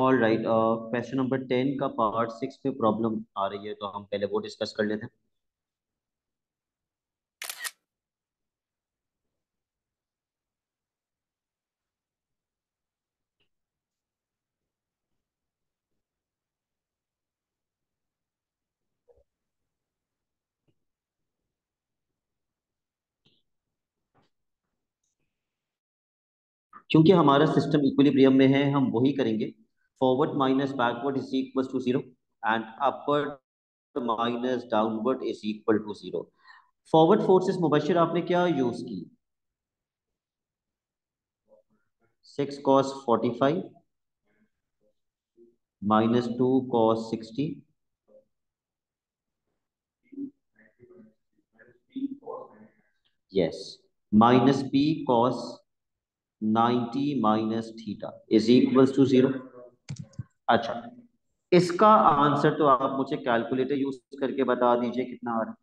All right, question number 10 का part 6 पे problem आ रही है, तो हम पहले वो डिस्कस कर लेते हैं। क्योंकि हमारा सिस्टम इक्विलिब्रियम में है, हम वही करेंगे। Forward minus backward is equal to zero, and upward minus downward is equal to zero. Forward forces Mubashir आपने क्या यूज की? 6 cos 45 -2 cos 60। Yes. -p cos 90 - theta is equal to zero. अच्छा, इसका आंसर तो आप मुझे कैलकुलेटर यूज करके बता दीजिए कितना आ रहा है।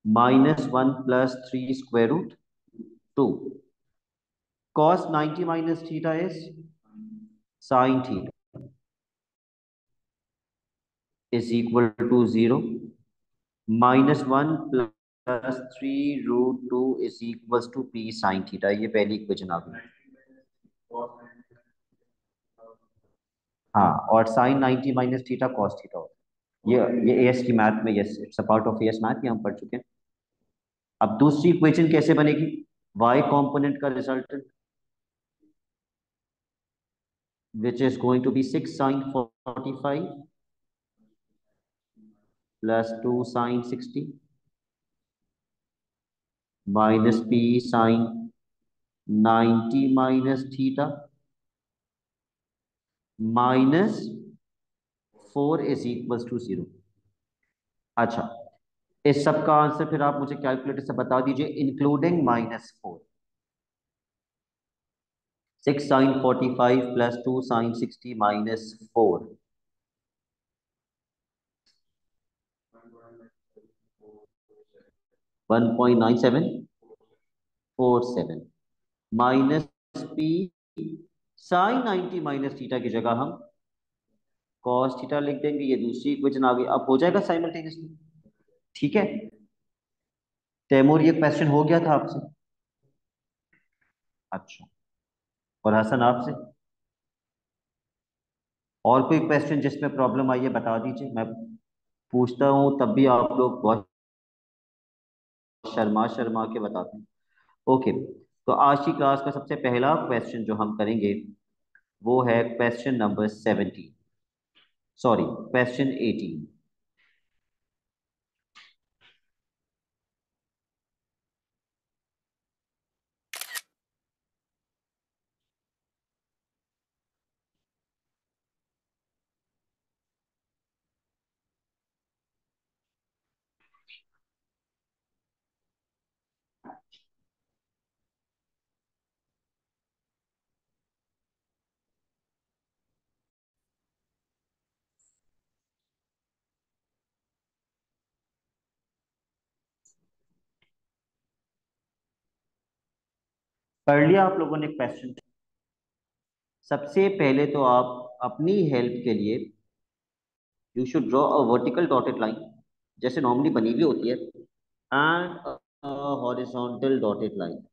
-1 + 3 √2। cos 90 - theta is sin theta is equal to zero. -1 + 3 √2 is equal to p sin theta. ये पहली इक्वेशन आ गई। हाँ, और sin 90 - थीटा cos थीटा होता है। ये एएस की मैथ में, yes, it's a part of as math, ये हम पढ़ चुके हैं। अब दूसरी इक्वेशन कैसे बनेगी? y कंपोनेंट का resultant, which is going to be 6 sin 45 plus 2 sin 60 minus p sin 90 minus theta minus 4 is equals to 0। अच्छा, इस सब का आंसर फिर आप मुझे कैलकुलेटर से बता दीजिए, including -4। 6 sin 45 plus 2 sin 60 minus 4। 1.9747 minus P sine 90 minus theta की जगह हम कॉस थीटा लिख देंगे। ये दूसरी इक्वेशन आ गई, अब हो जाएगा साइमल्टेनियसली। ठीक है। तैमूर, ये क्वेश्चन हो गया था आपसे? अच्छा, और हसन आपसे? और कोई क्वेश्चन जिसमें प्रॉब्लम आई है बता दीजिए। मैं पूछता हूँ तब भी आप लोग बहुत शर्मा शर्मा के बताते हैं। ओके, तो आज की क्लास का सबसे पहला क्वेश्चन जो हम करेंगे वो है क्वेश्चन नंबर 17, सॉरी क्वेश्चन 18। पढ़ लिया आप लोगों ने क्वेश्चन? सबसे पहले तो आप अपनी हेल्प के लिए you should draw a vertical dotted line, जैसे नॉर्मली बनी हुई होती है, and horizontal dotted line.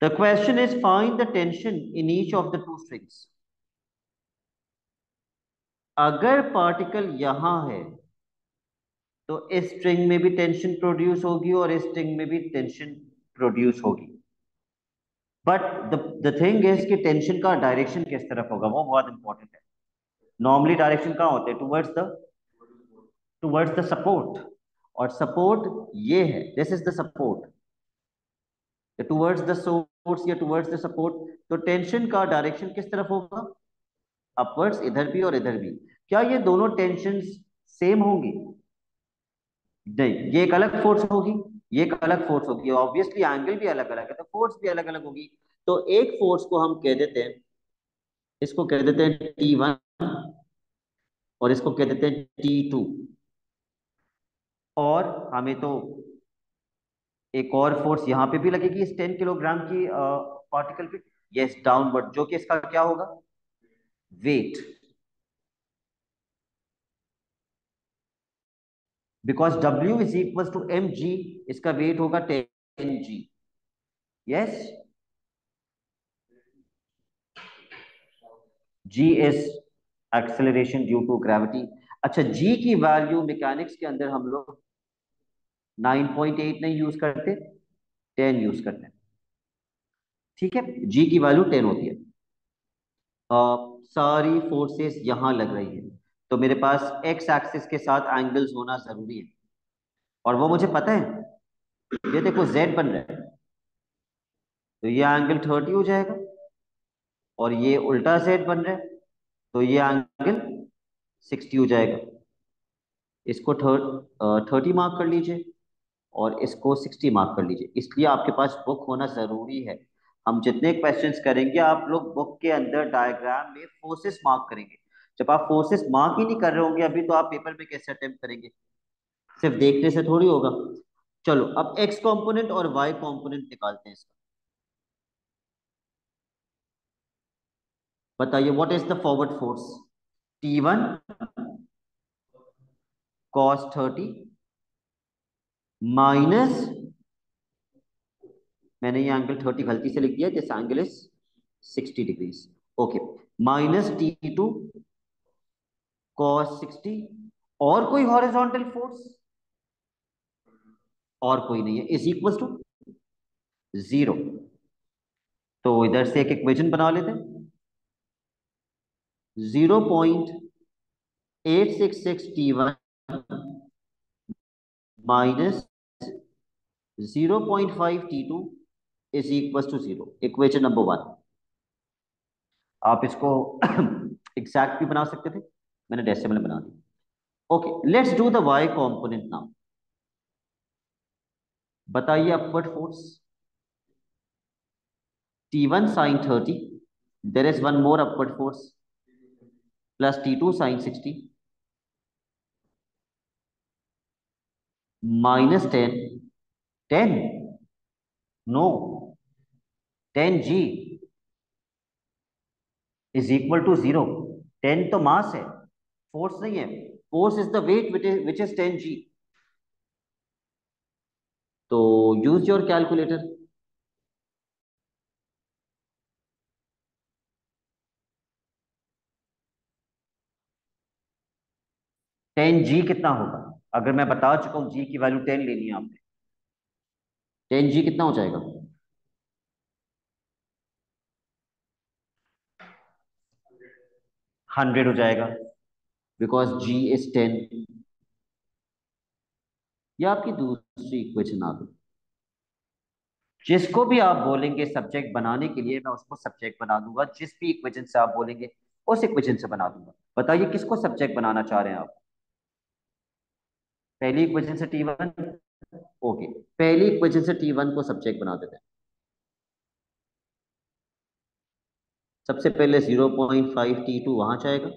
The question is find the tension in each of the two strings. अगर पार्टिकल यहां है तो इस स्ट्रिंग में भी टेंशन प्रोड्यूस होगी और इस स्ट्रिंग में भी टेंशन प्रोड्यूस होगी। बट द थिंग इज कि टेंशन का डायरेक्शन किस तरफ होगा, वो बहुत इंपॉर्टेंट है। नॉर्मली डायरेक्शन कहाँ होते हैं? Towards the support. और सपोर्ट ये है, this is the support, towards the source या टुवर्ड्स द सपोर्ट। तो टेंशन का डायरेक्शन किस तरफ होगा? अपवर्ड्स, इधर भी और इधर भी। क्या ये दोनों टेंशन सेम होंगी? नहीं, ये एक अलग फोर्स होगी, ये एक अलग फोर्स होगी। ऑब्वियसली एंगल भी अलग अलग है तो फोर्स भी अलग अलग होगी। तो एक फोर्स को हम कह देते हैं, इसको कह देते हैं T1, और इसको कह देते हैं T2। और हमें तो एक और फोर्स यहां पे भी लगेगी इस 10 किलोग्राम की पार्टिकल पे। यस, डाउनवर्ड, जो कि इसका क्या होगा, wait. Because W is equal to mg, इसका वेट होगा 10g। Yes, g is acceleration due to gravity. अच्छा, g की वैल्यू मैकेनिक्स के अंदर हम लोग 9.8 नहीं यूज करते, 10 यूज करते हैं। ठीक है, g की वैल्यू 10 होती है। सारी फोर्सेस यहां लग रही है, तो मेरे पास एक्स एक्सिस के साथ एंगल्स होना जरूरी है, और वो मुझे पता है। ये देखो z बन रहा है, तो ये एंगल 30 हो जाएगा। और ये उल्टा z बन रहा है, तो ये एंगल 60 हो जाएगा। इसको 30 मार्क कर लीजिए, और इसको 60 मार्क कर लीजिए। इसलिए आपके पास बुक होना जरूरी है। हम जितने क्वेश्चंस करेंगे, आप लोग बुक के अंदर डायग्राम में फोर्सेस मार्क करेंगे। जब आप फोर्सेस मार्क ही नहीं कर रहे होंगे अभी, तो आप पेपर में कैसे अटेम्प्ट करेंगे? सिर्फ देखने से थोड़ी होगा। चलो, अब एक्स कंपोनेंट और वाई कंपोनेंट निकालते हैं इसका। बताइए, what is the forward force? T1 cos 30 minus, मैंने ये एंगल 30 गलती से लिख दिया, this angle is 60 degrees. Okay, minus T2 cos 60। और कोई हॉरिजॉन्टल फोर्स? और कोई नहीं है, इज इक्वल टू 0। तो इधर से एक इक्वेशन बना लेते हैं। 0.866 T1 minus 0.5 T2 is equal to 0। Equation number 1। आप इसको एग्जैक्ट भी बना सकते थे, मैंने डेसिमल बना दी। Okay, let's do the Y component now. बताइए, upward force T1 sin 30, there is one more upward force, plus T2 sin 60 minus 10, 10, no, 10g is equal to 0। 10 तो मास है, फोर्स नहीं है। Force is the weight which is 10g। तो use your calculator. 10g कितना होगा? अगर मैं बता चुका हूं g की वैल्यू 10 लेनी है आपने, 10g कितना हो जाएगा? 100 हो जाएगा, बिकॉज g इज 10। ये आपकी दूसरी इक्वेशन आ गई। जिसको भी आप बोलेंगे सब्जेक्ट बनाने के लिए, मैं उसको सब्जेक्ट बना दूंगा। जिस भी इक्वेशन से आप बोलेंगे, उस इक्वेशन से बना दूंगा। बताइए, किसको सब्जेक्ट बनाना चाह रहे हैं आप? पहली इक्वेशन से T1। ओके, पहली इक्वेशन से T1 को सब्जेक्ट बना देते हैं। सबसे पहले 0.5 T2 वहां जाएगा,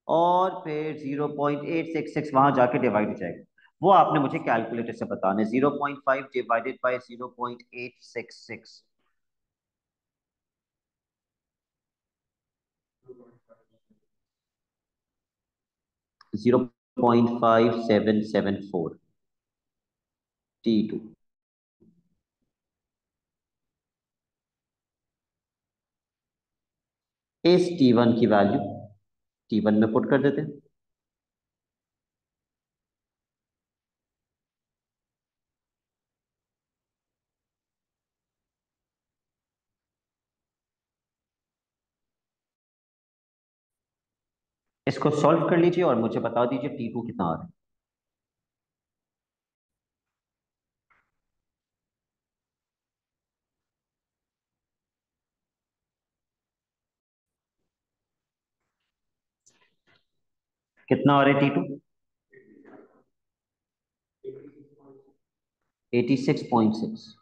और फिर 0.866 वहां जाके डिवाइड हो जाएगा। वो आपने मुझे कैलकुलेटर से बताना है। 0.5 डिवाइडेड बाई 0.866, 0.5774 T2। इस T1 की वैल्यू T1 में पुट कर देते हैं। इसको सॉल्व कर लीजिए और मुझे बता दीजिए T2 कितना आ रहा है। कितना आ रहा है T2? 86.6।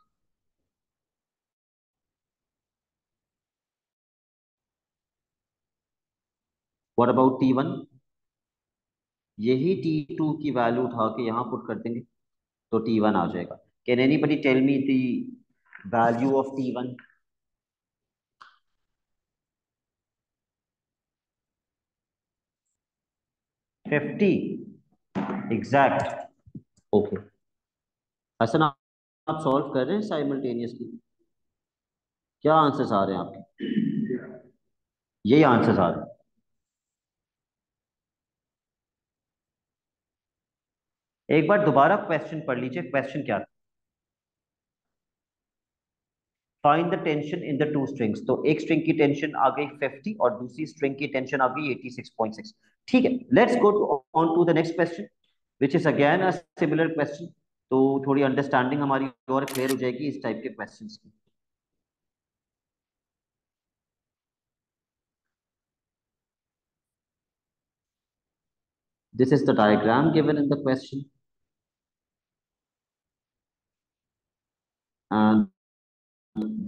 What about T1? यही T2 की वैल्यू उठा के यहाँ पुट कर देंगे तो T1 आ जाएगा। Can anybody tell me the value of T1? 50 exact. Okay Hasan, आप सॉल्व कर रहे हैं साइमल्टेनियसली? क्या आंसर्स आ रहे हैं आपके? यही आंसर्स आ रहे हैं। एक बार दोबारा क्वेश्चन पढ़ लीजिए, क्वेश्चन क्या था? Find the tension in the two strings. तो एक स्ट्रिंग की टेंशन आ गई 50 और दूसरी स्ट्रिंग की टेंशन आ गई 86.6। ठीक है, let's go on to the next question which is again a similar question. तो थोड़ी अंडरस्टैंडिंग हमारी और क्लियर हो जाएगी इस टाइप के क्वेश्चंस की। This is the diagram given in the question, and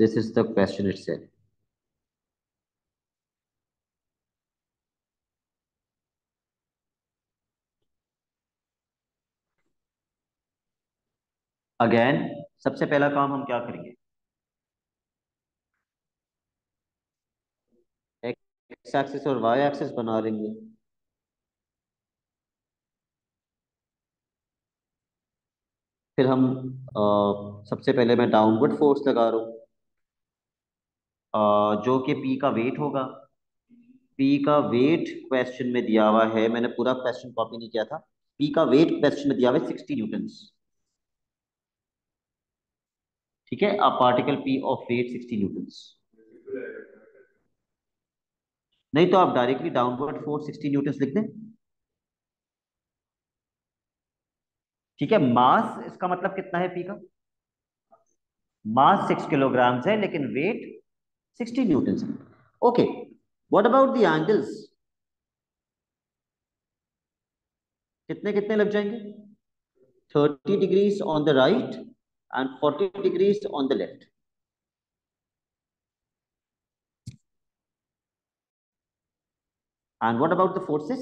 this is the question itself. Again, सबसे पहला काम हम क्या करेंगे? एक्स एक्सिस और वाई एक्सिस बना लेंगे। फिर हम सबसे पहले मैं डाउनवर्ड फोर्स लगा रहा हूँ, जो कि पी का वेट होगा। पी का वेट क्वेश्चन में दिया हुआ है, मैंने पूरा क्वेश्चन कॉपी नहीं किया था। पी का वेट क्वेश्चन में दिया हुआ है 60 न्यूटन्स। ठीक है, a particle P of weight 60 newtons. नहीं तो आप डायरेक्टली डाउनवर्ड फोर्स 60 न्यूटन्स लिख दें। ठीक है, मास इसका मतलब कितना है पी का? मास 6 किलोग्राम है लेकिन वेट 60 न्यूटन है। Okay, what about the angles? कितने कितने लग जाएंगे? 30 degrees on the right and 40 degrees on the left. And what about the forces?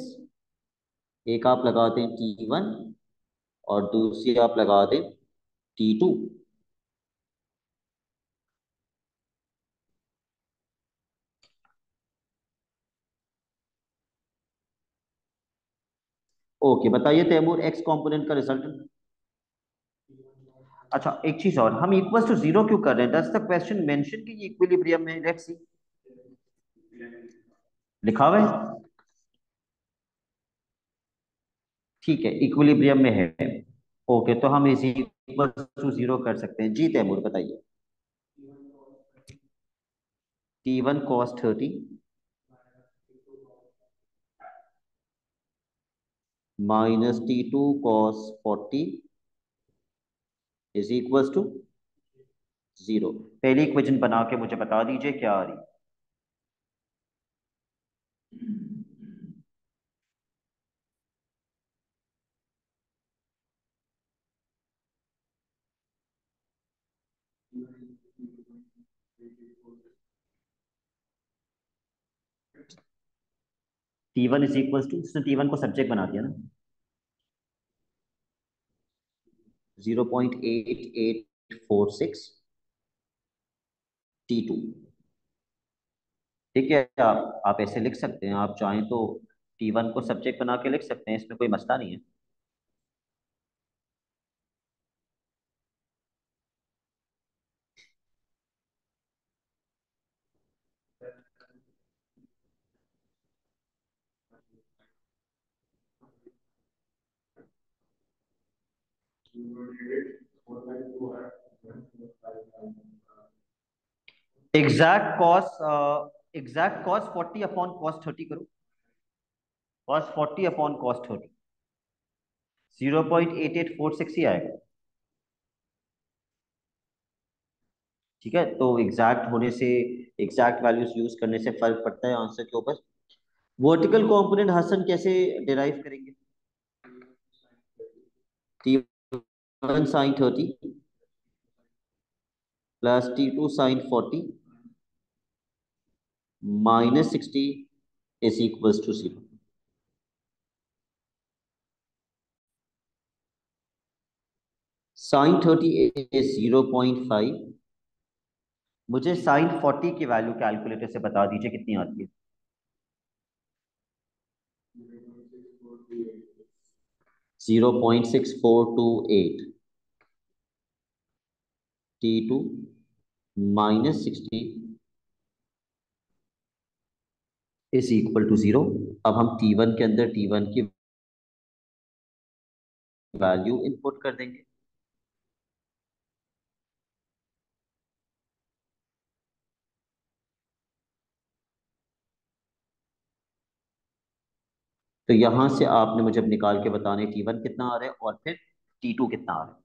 एक आप लगा दें T1 और दूसरी आप लगा दें T2। ओके बताइए तैमूर, एक्स कंपोनेंट का रिजल्ट। अच्छा एक चीज और, हम इक्वल टू जीरो क्यों कर रहे हैं? डज द क्वेश्चन मेंशन कि ये इक्विलिब्रियम में? लेट्स सी, लिखा हुआ है। ठीक है, इक्विलिब्रियम में है। ओके तो हम इसी इक्वल टू जीरो कर सकते हैं। जी तैमूर बताइए। T1 cos 30 minus T2 cos 40 is equal to zero. पहली इक्वेशन बना के मुझे बता दीजिए क्या आ रही है। T1 इज इक्वल टू, उसने T1 को सब्जेक्ट बना दिया ना, 0.8846 T2। ठीक है, आप ऐसे लिख सकते हैं, आप चाहें तो T1 को सब्जेक्ट बना के लिख सकते हैं, इसमें कोई मसला नहीं है। एग्जैक्ट कॉस 40 अपॉन कॉस 30 करो। cos 40 अपॉन cos 30 0.8846 ही आएगा। ठीक है, तो एग्जैक्ट होने से, एग्जैक्ट वैल्यूज यूज करने से फर्क पड़ता है आंसर के ऊपर। वर्टिकल कंपोनेंट हसन कैसे डिराइव करेंगे? T1 sin 30 plus T2 sin 40 minus 60 is equals to 0। Sine 30 is 0.5। मुझे साइन 40 की वैल्यू कैलकुलेटर से बता दीजिए कितनी आती है। 0.6428। T2 -60 is equal to 0। अब हम T1 के अंदर T1 की वैल्यू इनपुट कर देंगे। तो यहां से आपने मुझे अब निकाल के बताने T1 कितना आ रहा है और फिर T2 कितना आ रहा है।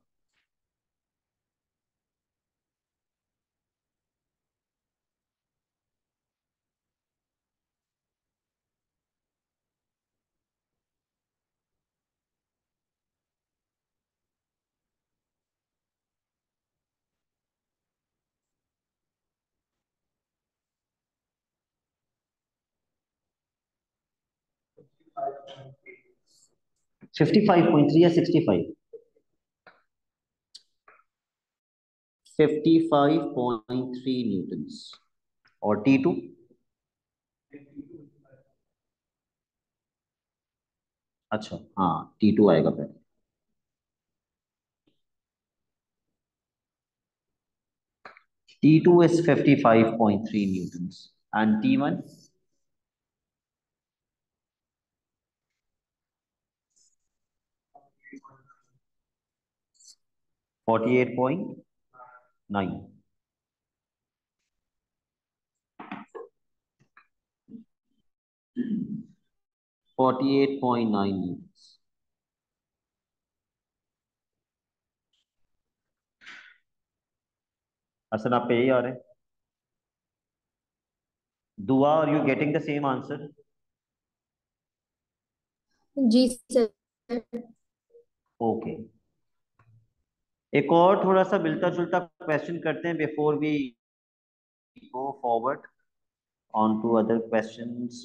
Yes. 55.3 या 65? 55.3 न्यूटन्स। और T2? अच्छा हाँ, T2 आएगा फिर। T2 is 55.3 newtons and T1 48.9। 48.9 Newton's. असल आप पे ही आ रहे हैं। Dua, are you getting the same answer? जी सर। ओके, एक और थोड़ा सा मिलता जुलता क्वेश्चन करते हैं before we go forward on to other questions.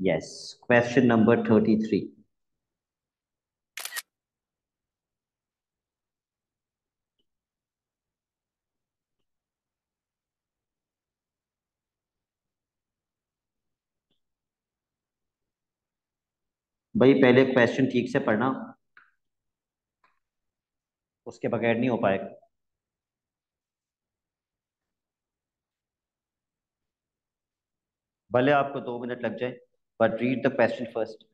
Yes, question number 33। भाई पहले क्वेश्चन ठीक से पढ़ना, उसके बगैर नहीं हो पाएगा। भले आपको 2 मिनट लग जाए, but read the question first.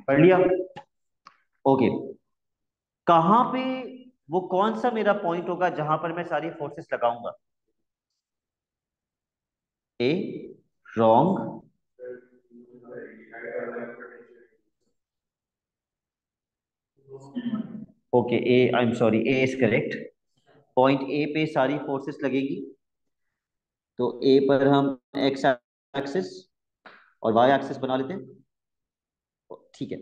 पढ़ लिया? ओके। कहां पे, वो कौन सा मेरा पॉइंट होगा जहां पर मैं सारी फोर्सेस लगाऊंगा? A, wrong. Okay, A, I am sorry, A is correct. Point A पे सारी फोर्सेस लगेगी। तो ए पर हम एक्स एक्सिस और वाई एक्सिस बना लेते हैं। ठीक है।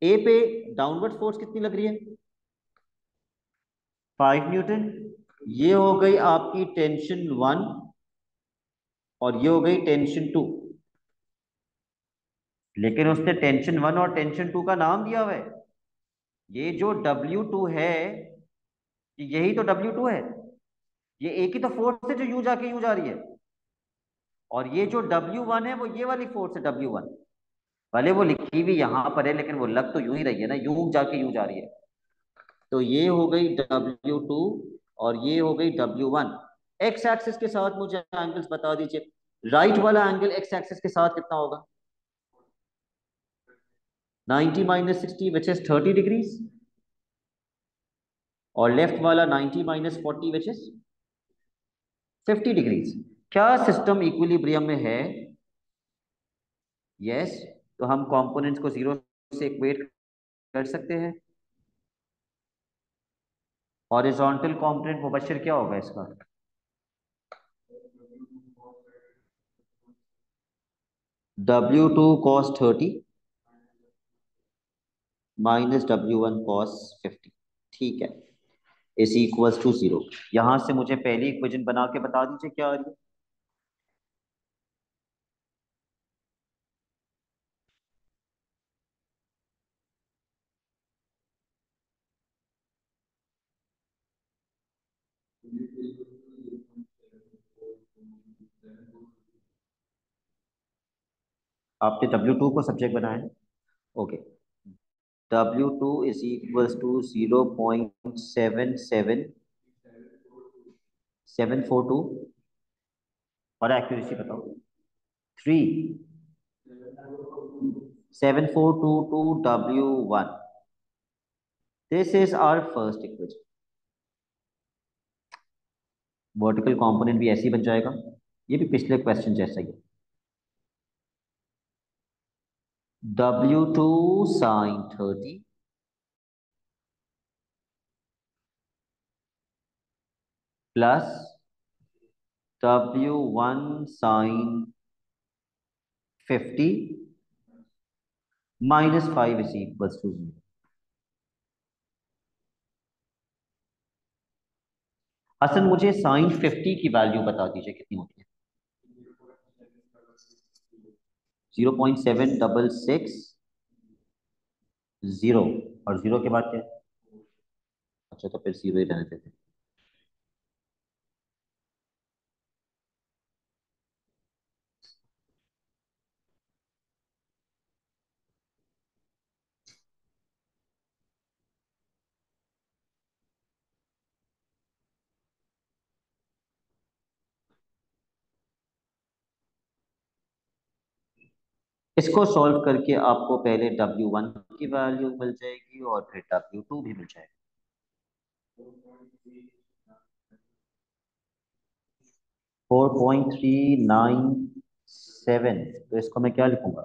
ए पे डाउनवर्ड फोर्स कितनी लग रही है? 5 न्यूटन। ये हो गई आपकी टेंशन 1 और ये हो गई टेंशन 2। लेकिन उसने टेंशन 1 और टेंशन 2 का नाम दिया हुआ है। ये जो W2 है, यही तो W2 है। ये एक ही तो फोर्स है जो यू जाके यू जा रही है। और ये जो W1 है वो ये वाली फोर्स है W1। भले वो लिखी भी यहां पर है लेकिन वो लग तो यूं ही रही है ना, यूं जाके यूं जा रही है। तो ये हो गई W2 और ये हो गई W1। एक्स एक्सिस के साथ मुझे एंगल्स बता दीजिए। राइट वाला एंगल एक्स एक्सिस के साथ कितना होगा? 90 - 60 विच इज 30 डिग्रीज। और लेफ्ट वाला 90 - 40 विच इज 50 डिग्रीज। क्या सिस्टम इक्विलिब्रियम में है? यस। तो हम कंपोनेंट्स को जीरो से इक्वेट कर सकते हैं। हॉरिजॉन्टल कंपोनेंट मुबशिर क्या होगा इसका? W2 cos 30 minus W1 cos 50। ठीक है, इज इक्वल्स टू 0। यहां से मुझे पहली इक्वेशन बना के बता दीजिए क्या आ रही है। आपने W2 को सब्जेक्ट बनाया है। Okay, W2 is equals to 0.77742 और एक्यूरेसी बताओ। 3 7422 W1। This is our first equation. Vertical component भी ऐसे ही बन जाएगा, ये भी पिछले क्वेश्चन जैसा ही है। W2 sin 30 plus W1 sin 50 -5 is equals to 0। Hasan मुझे sin 50 की वैल्यू बता दीजिए कितनी होती है। 0.7660 और 0 के बाद क्या है? अच्छा, तो फिर 0 ही रहने देते हैं। इसको सॉल्व करके आपको पहले W1 की वैल्यू मिल जाएगी और फिर W2 भी मिल जाएगा। 4.397, तो इसको मैं क्या लिखूंगा?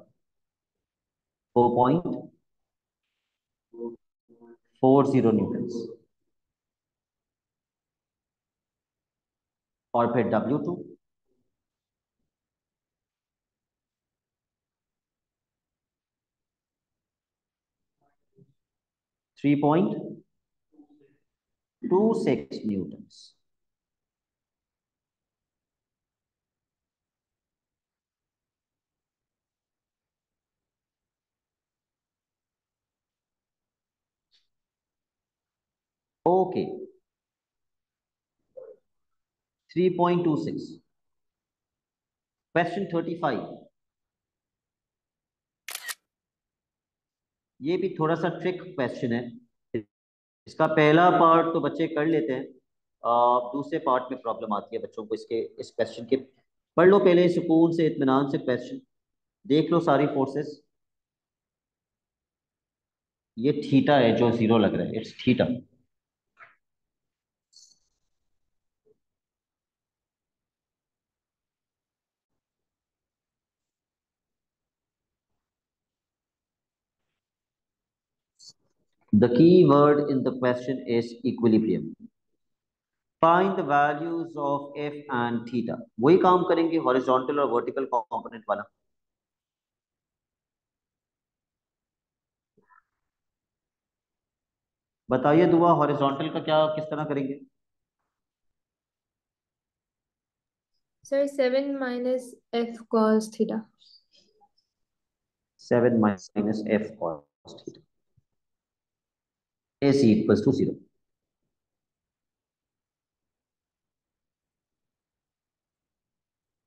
4.40 न्यूटन। और फिर W2 3.26 न्यूटन। ओके, 3.26। क्वेश्चन 35, ये भी थोड़ा सा ट्रिक क्वेश्चन है। इसका पहला पार्ट तो बच्चे कर लेते हैं, दूसरे पार्ट में प्रॉब्लम आती है बच्चों को इसके, इस क्वेश्चन के। पढ़ लो पहले सुकून से इत्मीनान से क्वेश्चन, देख लो सारी फोर्सेस। ये थीटा है जो 0 लग रहा है, it's theta. The key word in the question is equilibrium. Find the values of F and theta. वही काम करेंगे हॉरिजॉन्टल और वर्टिकल कंपोनेंट वाला। बताइए दुआ, हॉरिजॉन्टल का क्या किस तरह करेंगे? Sir 7 - f cos theta. 7 - f cos theta is equals to 0।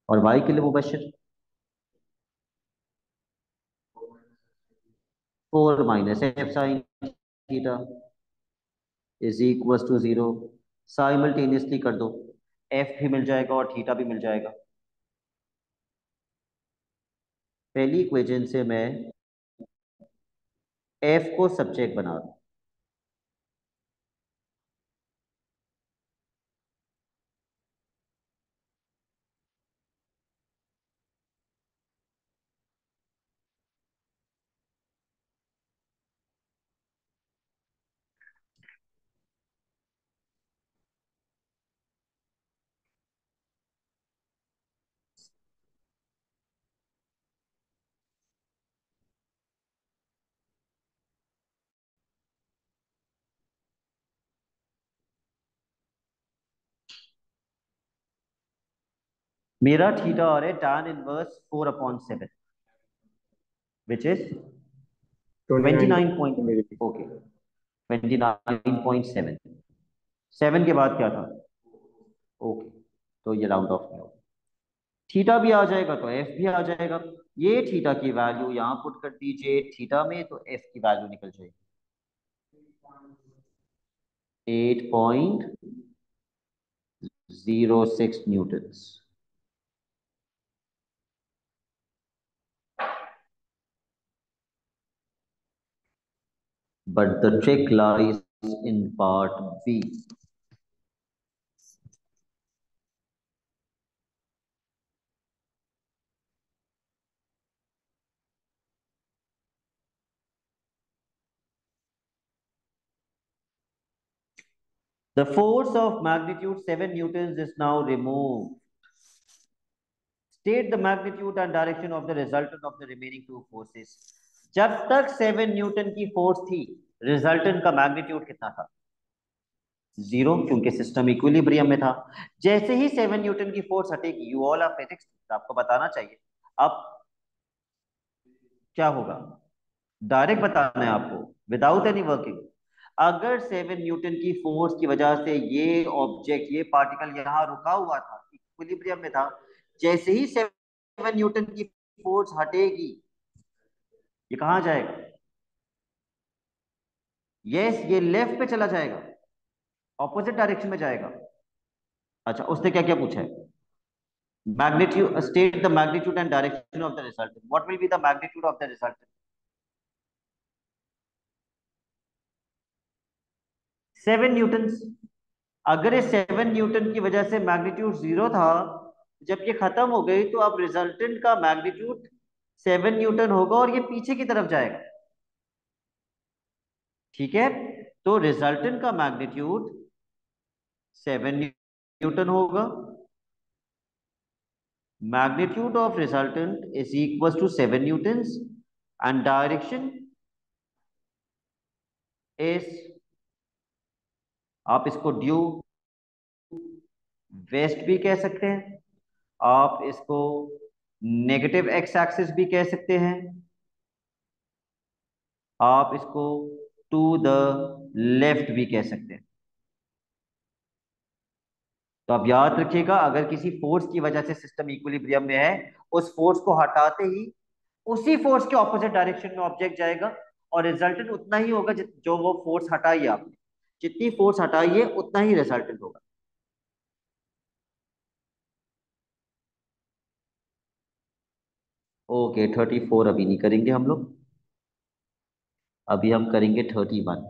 और y के लिए Mubashir 4 - f sin theta is equals to 0। Simultaneously कर दो, f भी मिल जाएगा और थीटा भी मिल जाएगा। पहली इक्वेशन से मैं f को सब्जेक्ट बना दूं। मेरा थीटा आ रहा है tan inverse 4/7 which is 29 29 degree. Okay 29.7 7 के बाद क्या था ओके तो ये राउंड ऑफ नहीं होगा थीटा भी आ जाएगा तो एफ भी आ जाएगा ये थीटा की वैल्यू यहां पुट कर दीजिए थीटा में तो एफ की वैल्यू निकल जाएगी 8.06 Newton's but the trick lies in part B. The force of magnitude 7 newtons is now removed. State the magnitude and direction of the resultant of the remaining two forces. जब तक 7 newton की force थी resultant का magnitude कितना था 0 क्योंकि system equilibrium में था जैसे ही 7 न्यूटन की फोर्स हटेगी यू ऑल ऑफ फिजिक्स आपको बताना चाहिए अब क्या होगा डायरेक्ट बताना है आपको विदाउट एनी वर्किंग अगर 7 न्यूटन की फोर्स की वजह से ये ऑब्जेक्ट ये पार्टिकल यहां रुका हुआ था इक्विलिब्रियम में था जैसे ही 7 न्यूटन की फोर्स हटेगी ये कहां जाएगा यस ये लेफ्ट पे चला जाएगा ऑपोजिट डायरेक्शन में जाएगा अच्छा उसने क्या क्या पूछा है magnitude state the magnitude and direction of the resultant what will be the magnitude of the resultant 7 Newton अगर ये 7 न्यूटन की वजह से मैग्नीट्यूड 0 था जब ये खत्म हो गई तो अब रिजल्टेंट का मैग्नीट्यूड 7 न्यूटन होगा और ये पीछे की तरफ जाएगा ठीक है तो रिजल्टेंट का मैग्नीट्यूड 7 न्यूटन होगा magnitude of resultant is equals to 7 newtons and direction is आप इसको ड्यू वेस्ट भी कह सकते हैं आप इसको नेगेटिव एक्स एक्सिस भी कह सकते हैं आप इसको टू द लेफ्ट भी कह सकते हैं तो आप याद रखिएगा अगर किसी फोर्स की वजह से सिस्टम इक्विलिब्रियम में है उस फोर्स को हटाते ही उसी फोर्स के ऑपोजिट डायरेक्शन में ऑब्जेक्ट जाएगा और रिजल्टेंट उतना ही होगा जो वो फोर्स हटाई है आपने जितनी फोर्स हटाई है उतना ही रिजल्टेंट होगा ओके 34 अभी नहीं करेंगे हम लोग अभी हम करेंगे 31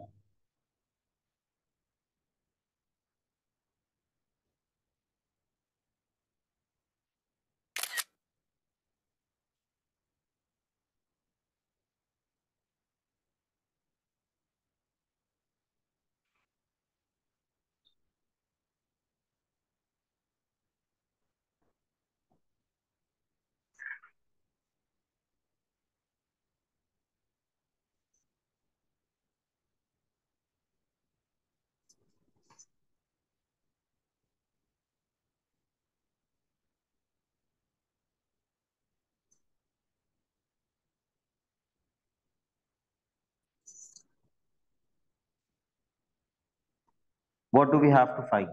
what do we have to find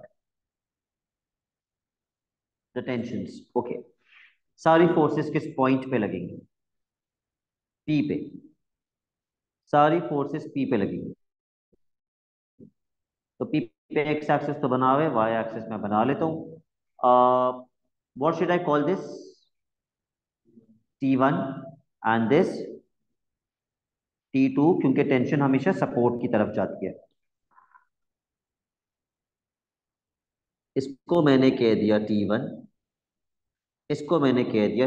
the tensions okay सारी फोर्सेस किस पॉइंट पे लगेंगी पी पे सारी फोर्सेस पी पे लगेंगी तो पी पे एक्स एक्सिस तो बना हुआ है वाई एक्सिस मैं बना लेता हूँ what should I call this T1 and this T2 क्योंकि टेंशन हमेशा सपोर्ट की तरफ जाती है इसको मैंने कह दिया T1 इसको मैंने कह दिया